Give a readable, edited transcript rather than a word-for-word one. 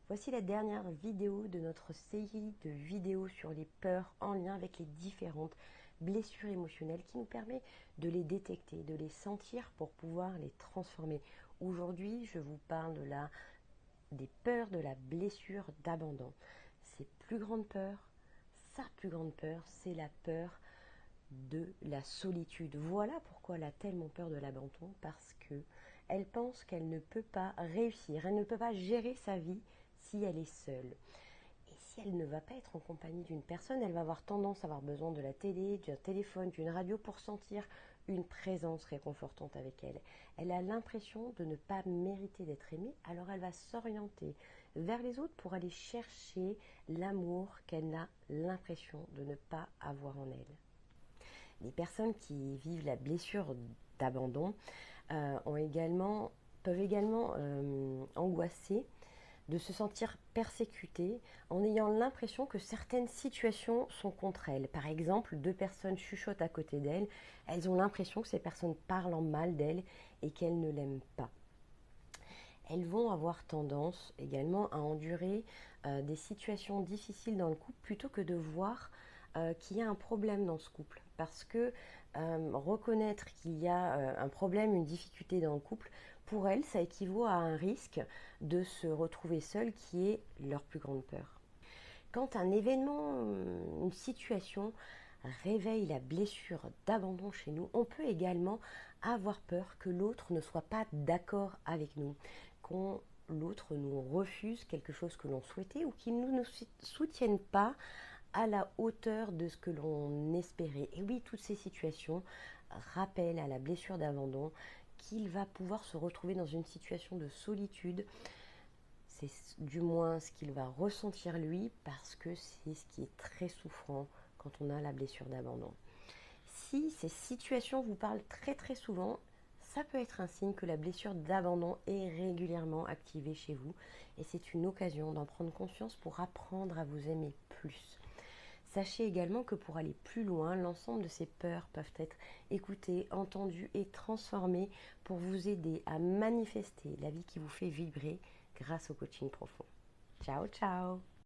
Voici la dernière vidéo de notre série de vidéos sur les peurs en lien avec les différentes blessures émotionnelles qui nous permet de les détecter, de les sentir pour pouvoir les transformer. Aujourd'hui, je vous parle des peurs de la blessure d'abandon. Ses plus grandes peurs, sa plus grande peur, c'est la peur de la solitude. Voilà pourquoi elle a tellement peur de l'abandon, parce que elle pense qu'elle ne peut pas réussir, elle ne peut pas gérer sa vie si elle est seule. Et si elle ne va pas être en compagnie d'une personne, elle va avoir tendance à avoir besoin de la télé, d'un téléphone, d'une radio pour sentir une présence réconfortante avec elle. Elle a l'impression de ne pas mériter d'être aimée, alors elle va s'orienter vers les autres pour aller chercher l'amour qu'elle a l'impression de ne pas avoir en elle. Les personnes qui vivent la blessure d'abandon peuvent également angoisser de se sentir persécutées en ayant l'impression que certaines situations sont contre elles. Par exemple, deux personnes chuchotent à côté d'elles, elles ont l'impression que ces personnes parlent en mal d'elles et qu'elles ne l'aiment pas. Elles vont avoir tendance également à endurer des situations difficiles dans le couple plutôt que de voir qu'il y a un problème dans ce couple. Parce que reconnaître qu'il y a un problème, une difficulté dans le couple, pour elles, ça équivaut à un risque de se retrouver seule, qui est leur plus grande peur. Quand un événement, une situation réveille la blessure d'abandon chez nous, on peut également avoir peur que l'autre ne soit pas d'accord avec nous, qu'on l'autre nous refuse quelque chose que l'on souhaitait ou qu'il ne nous soutienne pas à la hauteur de ce que l'on espérait. Et oui, toutes ces situations rappellent à la blessure d'abandon qu'il va pouvoir se retrouver dans une situation de solitude. C'est du moins ce qu'il va ressentir lui, parce que c'est ce qui est très souffrant quand on a la blessure d'abandon. Si ces situations vous parlent très très souvent, ça peut être un signe que la blessure d'abandon est régulièrement activée chez vous, et c'est une occasion d'en prendre conscience pour apprendre à vous aimer plus. Sachez également que pour aller plus loin, l'ensemble de ces peurs peuvent être écoutées, entendues et transformées pour vous aider à manifester la vie qui vous fait vibrer grâce au coaching profond. Ciao, ciao!